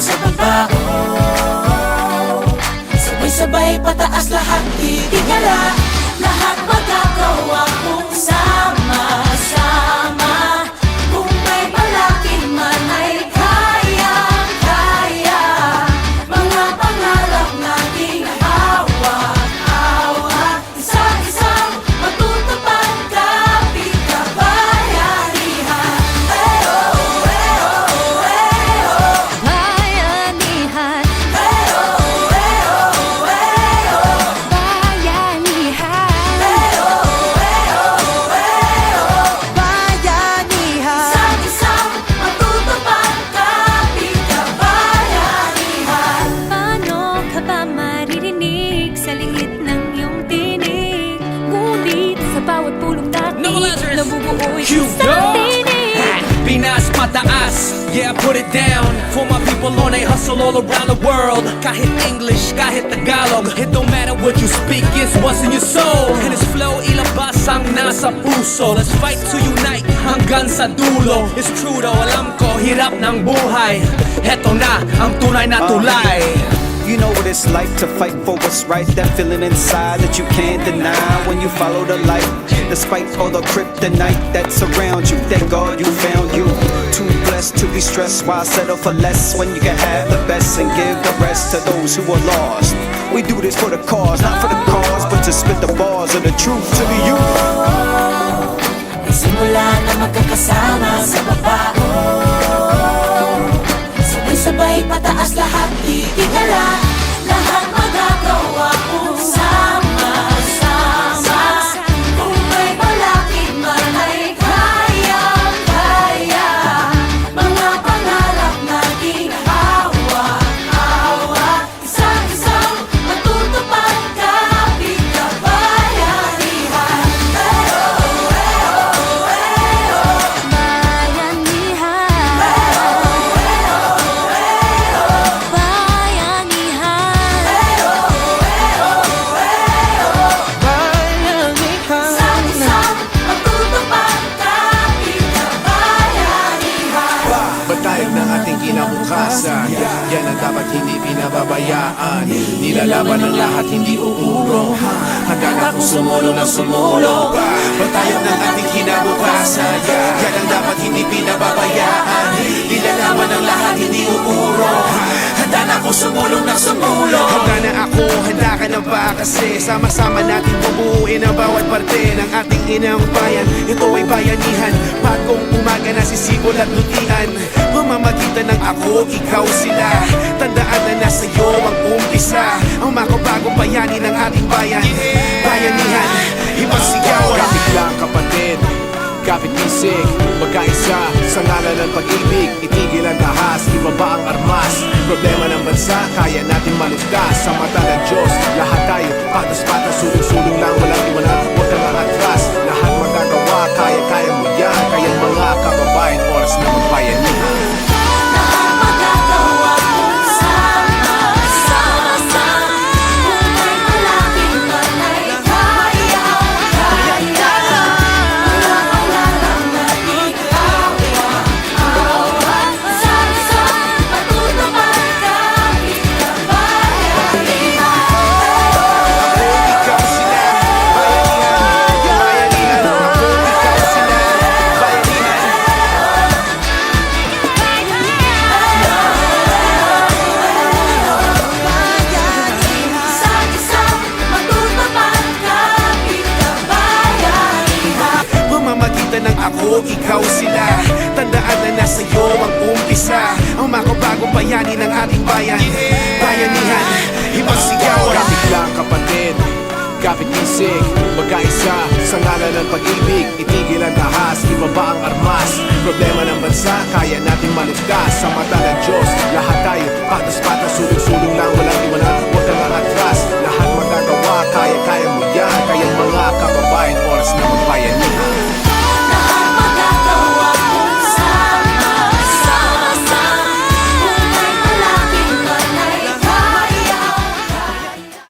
sa baba. Sabay-sabay pataas lahat, titigala. Lahat magagawa kung sama-sama. Kung may malaki man ay kayang-kaya. Mga pangarap nating hawak-hawak. Isa-isang matutupad kapit kabayanihan. Bayanihan. Isa-isang matutupad kapit kabayanihan. Paano ka ba maririnig sa lingit ng iyong tinig? Ngunit sa bawat pulong natin, nabubuoy sa tinig. Pinas pataas, yeah, put it down. For my people on a hustle all around the world. Kahit English, kahit Tagalog, it don't matter what you speak, it's what's in your soul. And his flow ilabas ang nasa puso. Let's fight to unite hanggang sa dulo. It's true though, alam ko, hirap ng buhay. Heto na ang tunay na tulay. You know what it's like to fight for what's right. That feeling inside that you can't deny when you follow the light. Despite all the kryptonite that's around you, thank God you found you. Too blessed to be stressed, why settle for less when you can have the best and give the rest to those who are lost. We do this for the cause, not for the cause, but to spit the bars of the truth to the youth. Ay simula na magkakasama sa baba. Sabay-sabay pataas lahat, titigala. Lahat magagawa kung sama-sama. Kung may malaki man ay kayang-kaya. Mga pangarap nating hawak-hawak. Isa-isang matutupad kapit kabayanihan. Isa-isang matutupad kapit kabayanihan. Batayag ng ating kinabukasan, yan ang dapat hindi pinababayaan. Nilalaban ng lahat, hindi uurong. Handa na kung sumulo ng sumulo. Batayag ng ating kinabukasan, yan ang dapat hindi pinababayaan. Nilalaban ng lahat, hindi uurong. Handa na kung sumulong ng sumulo. Handa na ako, handa ka na ba? Kasi sama-sama natin bubuuin ang bawat parte ng ating inang bayan. Ito ay bayanihan, bagong umaga na sisibol at lutian. Mamamagitan ng ako, ikaw, sila. Tandaan na nasa iyo ang umpisa. Ang makabagong bayani ng ating bayan. Bayanihan, ibang sigaw. Kapit lang kapatid, kapit bisig, magkaisa sa ngalan ng pag-ibig. Itigil ang ahas, ibaba ang armas. Problema ng bansa, kaya natin malugtas. Sa mata ng Diyos, lahat tayo patas-patas, sulong-sulong lang, walang iwanan. Huwag kang atras, lahat magagawa, kaya-kaya mo yan. Kaya mga kababayan, oras na magbayanihan. Lahat magagawa kung sama-sama. Kung may malaki man ay kayang-kaya. Mga pangarap nating hawak-hawak. Isa-isang matutupad kapit kabayanihan. Ikaw sila, bayanihan. Bayanihan, ako, ikaw sila, bayanihan. Isa-isang matutupad kapit kabayanihan. Mamamagitan ng ako, ikaw, sila. Tandaan na nasa iyo ang umpisa. Ang makabagong bayani ng ating bayan. Bayanihan, ibang sigaw. Kapit lang kapatid, kapit bisig, magkaisa sa ngalan ng pag-ibig. Itigil ang ahas, ibaba ang armas. Problema ng bansa, kaya natin malugtas.